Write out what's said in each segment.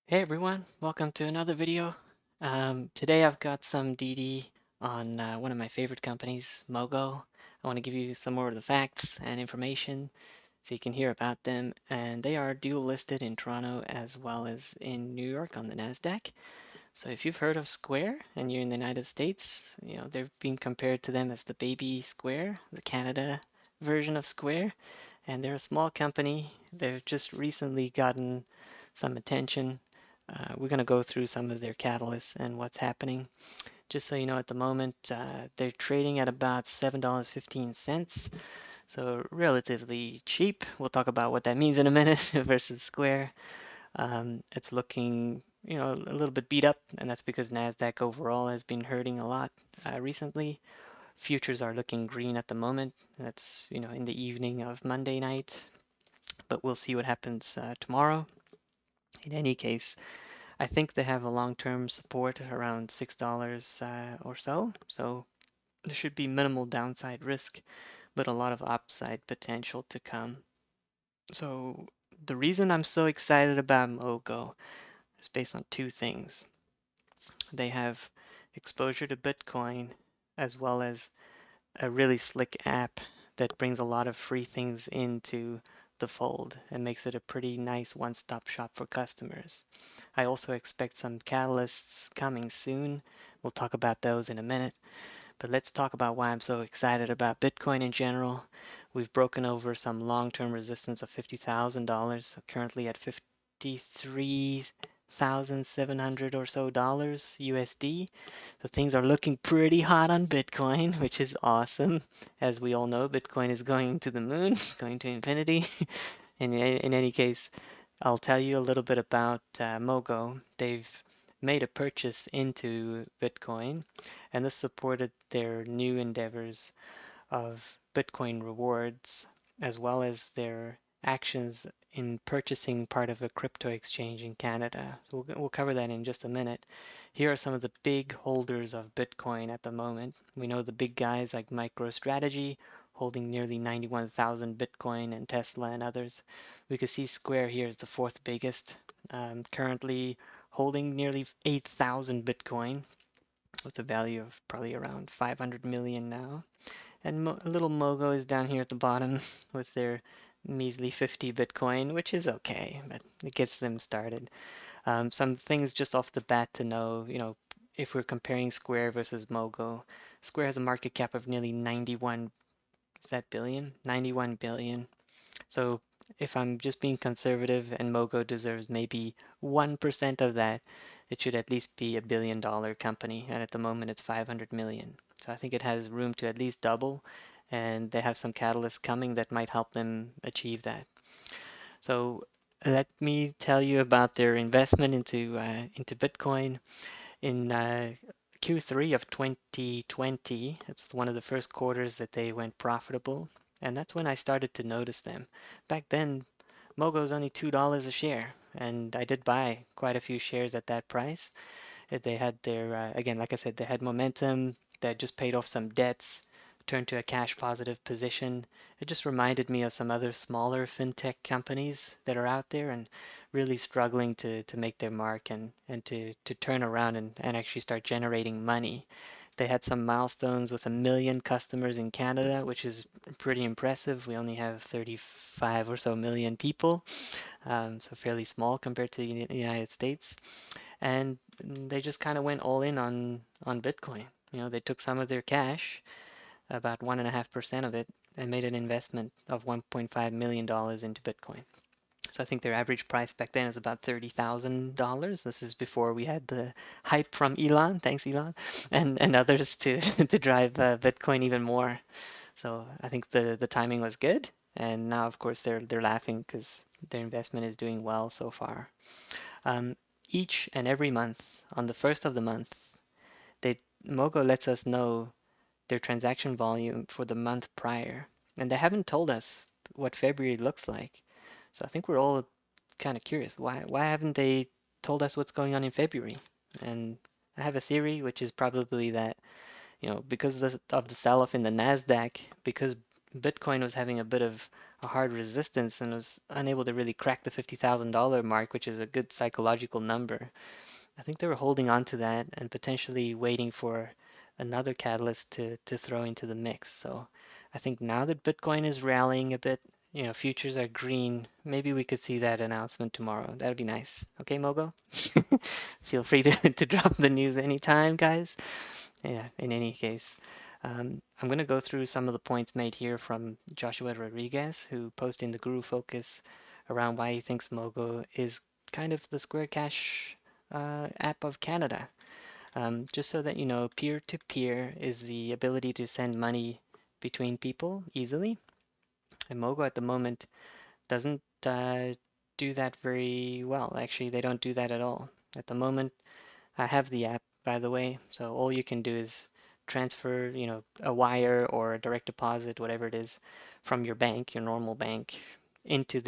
Hey everyone, welcome to another video. Today I've got some DD on one of my favorite companies, Mogo. I want to give you some more of the facts and information so you can hear about them. And they are dual listed in Toronto as well as in New York on the NASDAQ. So if you've heard of Square and you're in the United States, they've been compared to them as the baby Square, the Canada version of Square. And they're a small company. They've just recently gotten some attention. We're going to go through some of their catalysts and what's happening. Just so you know, at the moment, they're trading at about $7.15, so relatively cheap. We'll talk about what that means in a minute versus Square. It's looking, a little bit beat up, and that's because Nasdaq overall has been hurting a lot recently. Futures are looking green at the moment. That's, in the evening of Monday night, but we'll see what happens tomorrow. In any case, I think they have a long-term support around $6 or so. So there should be minimal downside risk, but a lot of upside potential to come. So the reason I'm so excited about Mogo is based on two things. They have exposure to Bitcoin as well as a really slick app that brings a lot of free things into the fold and makes it a pretty nice one-stop shop for customers. I also expect some catalysts coming soon. We'll talk about those in a minute. But let's talk about why I'm so excited about Bitcoin in general. We've broken over some long-term resistance of $50,000, currently at 53,700 or so dollars USD. So things are looking pretty hot on Bitcoin, which is awesome. As we all know, Bitcoin is going to the moon, it's going to infinity. In any case, I'll tell you a little bit about Mogo. They've made a purchase into Bitcoin, and this supported their new endeavors of Bitcoin rewards, as well as their actions in purchasing part of a crypto exchange in Canada. So we'll cover that in just a minute. Here are some of the big holders of Bitcoin at the moment. We know the big guys like MicroStrategy holding nearly 91,000 Bitcoin and Tesla and others. We could see Square here is the fourth biggest, currently holding nearly 8,000 Bitcoin with a value of probably around 500 million now. And little Mogo is down here at the bottom with their measly 50 Bitcoin, which is okay, but it gets them started. Some things just off the bat to know, if we're comparing Square versus Mogo, Square has a market cap of nearly 91, is that billion? 91 billion. So if I'm just being conservative and Mogo deserves maybe 1% of that, it should at least be $1 billion company. And at the moment, it's 500 million. So I think it has room to at least double. And they have some catalysts coming that might help them achieve that. So let me tell you about their investment into Bitcoin in Q3 of 2020. It's one of the first quarters that they went profitable, and that's when I started to notice them. Back then, Mogo was only $2 a share, and I did buy quite a few shares at that price. They had their, again, like I said, they had momentum. They had just paid off some debts, turned to a cash positive position. It just reminded me of some other smaller fintech companies that are out there and really struggling to make their mark and to turn around and actually start generating money. They had some milestones with 1 million customers in Canada, which is pretty impressive. We only have 35 or so million people, so fairly small compared to the United States. And they just kind of went all in on Bitcoin. They took some of their cash, about 1.5% of it, and made an investment of $1.5 million into Bitcoin. So I think their average price back then is about $30,000. This is before we had the hype from Elon, thanks Elon, and others to to drive Bitcoin even more. So I think the timing was good, and now of course they're laughing because their investment is doing well so far. Um, each and every month, on the first of the month, they Mogo lets us know their transaction volume for the month prior, and they haven't told us what February looks like. So I think we're all kind of curious. Why haven't they told us what's going on in February? And I have a theory, which is probably that, because of the sell-off in the Nasdaq, because Bitcoin was having a bit of a hard resistance and was unable to really crack the $50,000 mark, which is a good psychological number. I think they were holding on to that and potentially waiting for another catalyst to throw into the mix. So I think now that Bitcoin is rallying a bit, futures are green. Maybe we could see that announcement tomorrow. That would be nice. Okay, Mogo? Feel free to drop the news anytime, guys. Yeah, in any case. I'm going to go through some of the points made here from Joshua Rodriguez, who posted in the Guru Focus around why he thinks Mogo is kind of the Square Cash app of Canada. Just so that you know, peer-to-peer is the ability to send money between people easily. And Mogo at the moment doesn't do that very well. Actually, they don't do that at all. At the moment, I have the app, by the way, so all you can do is transfer, a wire or a direct deposit, whatever it is, from your bank, your normal bank, into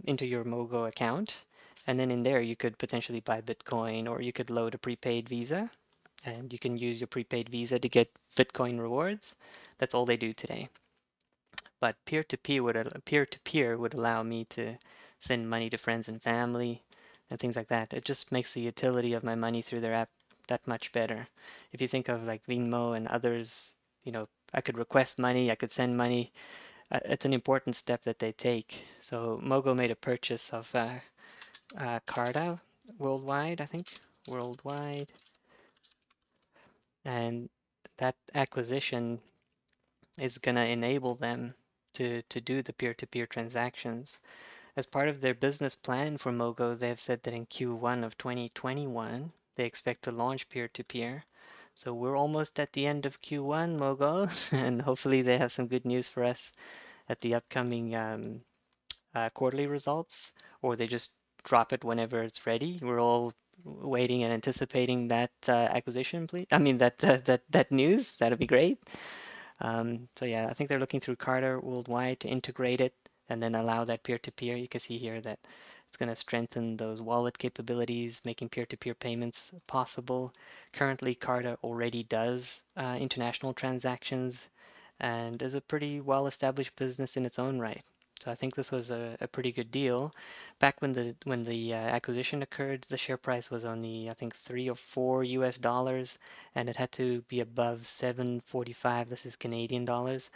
into your Mogo account. And then in there, you could potentially buy Bitcoin or you could load a prepaid Visa and you can use your prepaid Visa to get Bitcoin rewards. That's all they do today. But peer-to-peer would allow me to send money to friends and family and things like that. It just makes the utility of my money through their app that much better. If you think of like Venmo and others, I could request money, I could send money. It's an important step that they take. So Mogo made a purchase of Carta worldwide, I think, worldwide, and that acquisition is going to enable them to do the peer-to-peer transactions. As part of their business plan for Mogo, they have said that in Q1 of 2021, they expect to launch peer-to-peer. So we're almost at the end of Q1, Mogo, and hopefully they have some good news for us at the upcoming quarterly results, or they just drop it whenever it's ready. We're all waiting and anticipating that acquisition, please. I mean that news. That'd be great. So yeah, I think they're looking through Carter worldwide to integrate it and then allow that peer-to-peer. You can see here that it's going to strengthen those wallet capabilities, making peer-to-peer payments possible. Currently, Carta already does international transactions and is a pretty well-established business in its own right. So I think this was a pretty good deal. Back when the acquisition occurred, the share price was only I think $3 or $4, and it had to be above 7.45. This is Canadian dollars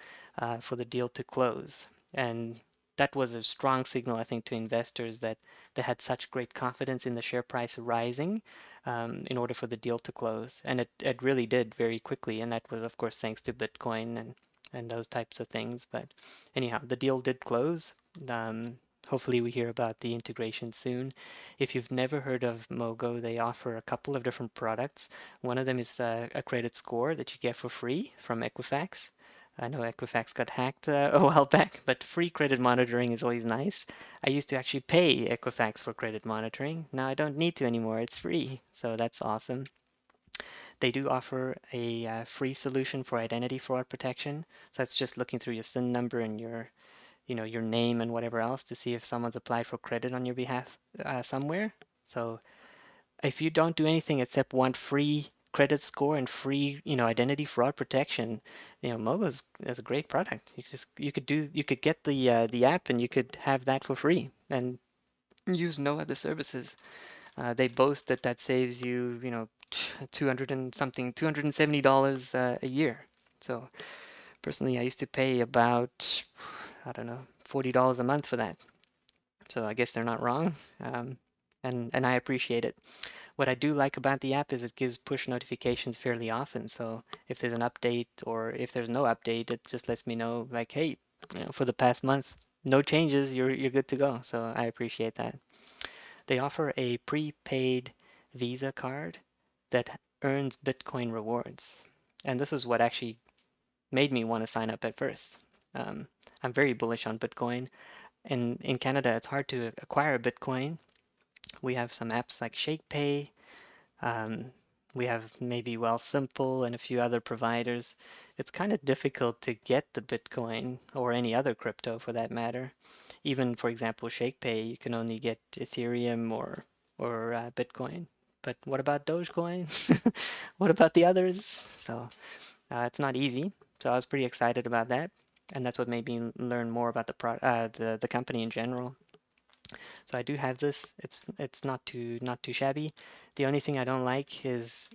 for the deal to close. And that was a strong signal, I think, to investors that they had such great confidence in the share price rising in order for the deal to close. And it really did very quickly. And that was, of course, thanks to Bitcoin and those types of things. But anyhow, the deal did close. Um, Hopefully, we hear about the integration soon. If you've never heard of Mogo, they offer a couple of different products. One of them is a credit score that you get for free from Equifax. I know Equifax got hacked a while back, but free credit monitoring is always nice. I used to actually pay Equifax for credit monitoring. Now I don't need to anymore. It's free, so that's awesome. They do offer a free solution for identity fraud protection. So that's just looking through your SIN number and your name and whatever else to see if someone's applied for credit on your behalf somewhere. So if you don't do anything except want free credit score and free, identity fraud protection, Mogo is a great product. You could get the app and you could have that for free and use no other services. They boast that that saves you, 200 and something, $270 a year. So personally, I used to pay about, I don't know, $40 a month for that. So I guess they're not wrong. Um, and I appreciate it. What I do like about the app is it gives push notifications fairly often. So if there's an update or if there's no update, it just lets me know like, hey, for the past month, no changes, you're good to go. So I appreciate that. They offer a prepaid Visa card that earns Bitcoin rewards. And this is what actually made me want to sign up at first. Um, I'm very bullish on Bitcoin. And in Canada, it's hard to acquire Bitcoin. We have some apps like ShakePay. Um, we have maybe Simple and a few other providers. It's kind of difficult to get the Bitcoin or any other crypto for that matter. Even for example, ShakePay, you can only get Ethereum or Bitcoin. But what about Dogecoin? What about the others? So it's not easy. So I was pretty excited about that. and that's what made me learn more about the company in general. So I do have this. It's not too shabby. The only thing I don't like is,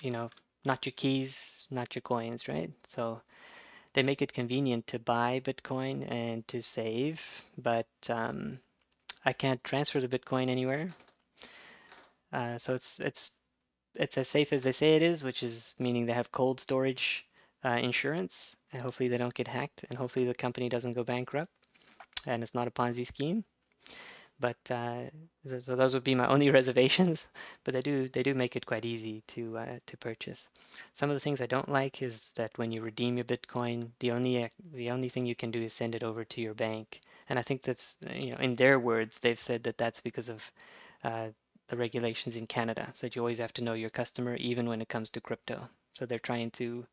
you know, not your keys, not your coins, right? So they make it convenient to buy Bitcoin and to save, but I can't transfer the Bitcoin anywhere. So it's as safe as they say it is, which is meaning they have cold storage insurance, and hopefully they don't get hacked, and hopefully the company doesn't go bankrupt, and it's not a Ponzi scheme. But so those would be my only reservations. But they do make it quite easy to purchase. Some of the things I don't like is that when you redeem your Bitcoin, the only thing you can do is send it over to your bank. And I think that's, in their words, they've said that that's because of uh, the regulations in Canada. So that you always have to know your customer, even when it comes to crypto. So they're trying to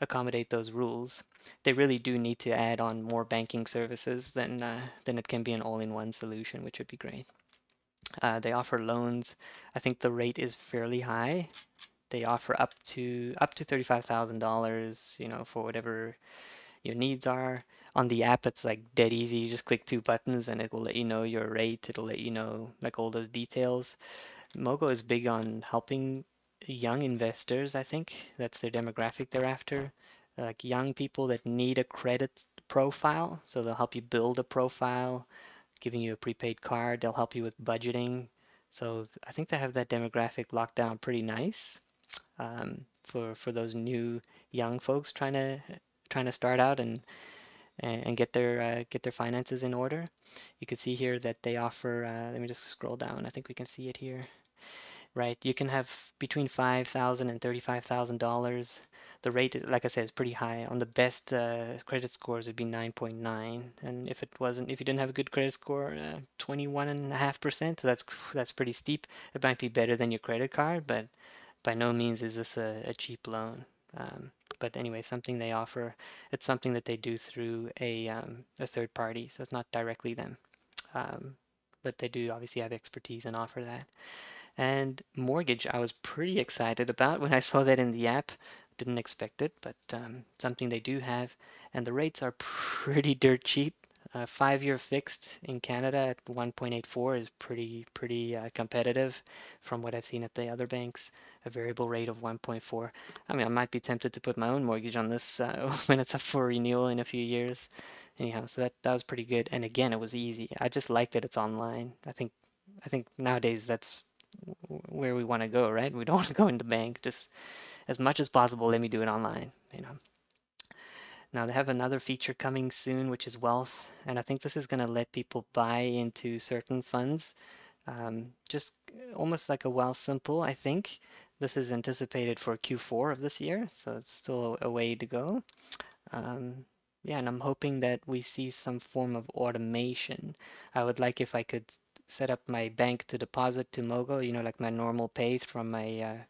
accommodate those rules. They really do need to add on more banking services, then it can be an all-in-one solution, which would be great. They offer loans. I think the rate is fairly high. They offer up to $35,000, for whatever your needs are. On the app, it's like dead easy. You just click two buttons and it will let you know your rate. It'll let you know like all those details. Mogo is big on helping young investors, I think. That's their demographic they're after. Like young people that need a credit profile. So they'll help you build a profile, giving you a prepaid card. They'll help you with budgeting. So I think they have that demographic locked down pretty nice, for those new young folks trying to start out and get their finances in order. You can see here that they offer. Let me just scroll down. I think we can see it here. Right, you can have between $5,000 and $35,000. The rate, like I said, is pretty high. On the best credit scores would be 9.9, and if you didn't have a good credit score, 21.5%. So that's pretty steep. It might be better than your credit card, but by no means is this a cheap loan. But anyway, something they offer. It's something that they do through a third party, so it's not directly them. Um, but they do obviously have expertise and offer that. And mortgage, I was pretty excited about when I saw that in the app. Didn't expect it, but something they do have. And the rates are pretty dirt cheap. 5-year fixed in Canada at 1.84 is pretty competitive from what I've seen at the other banks. A variable rate of 1.4. I mean, I might be tempted to put my own mortgage on this when it's up for renewal in a few years. Anyhow, so that was pretty good. And again, it was easy. I just like that it's online. I think nowadays that's where we want to go, right? We don't want to go in the bank. Just as much as possible, let me do it online. Now they have another feature coming soon, which is wealth, and I think this is going to let people buy into certain funds, just almost like a wealth simple, I think. This is anticipated for Q4 of this year, so it's still a way to go. Um, yeah, and I'm hoping that we see some form of automation. I would like if I could set up my bank to deposit to Mogo, like my normal pay from my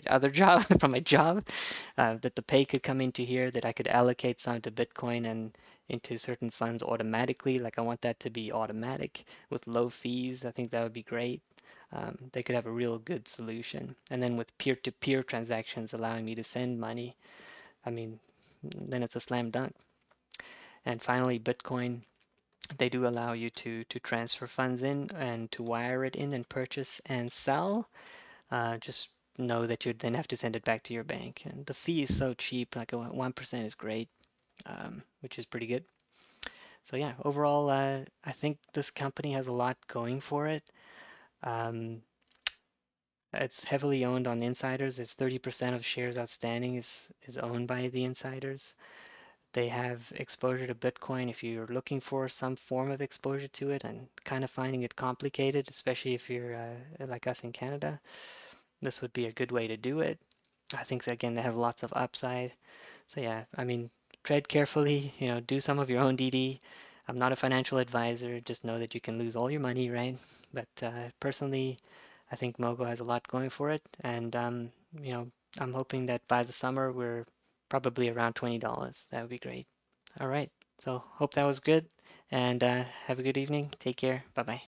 other job, from my job, that the pay could come into here, that I could allocate some to Bitcoin and into certain funds automatically. Like I want that to be automatic with low fees. I think that would be great. They could have a real good solution. And then with peer-to-peer transactions allowing me to send money, I mean, then it's a slam dunk. And finally, Bitcoin, they do allow you to transfer funds in and to wire it in and purchase and sell. Just know that you'd then have to send it back to your bank. And the fee is so cheap, like 1% is great, which is pretty good. So yeah, overall, I think this company has a lot going for it. Um, it's heavily owned on insiders. It's 30% of shares outstanding is owned by the insiders. They have exposure to Bitcoin if you're looking for some form of exposure to it and kind of finding it complicated, especially if you're like us in Canada. This would be a good way to do it. I think again they have lots of upside. So yeah, I mean, tread carefully, do some of your own DD. I'm not a financial advisor, just know that you can lose all your money, right? But personally, I think Mogo has a lot going for it, and you know, I'm hoping that by the summer we're probably around $20. That would be great. All right. So hope that was good, and have a good evening. Take care. Bye bye.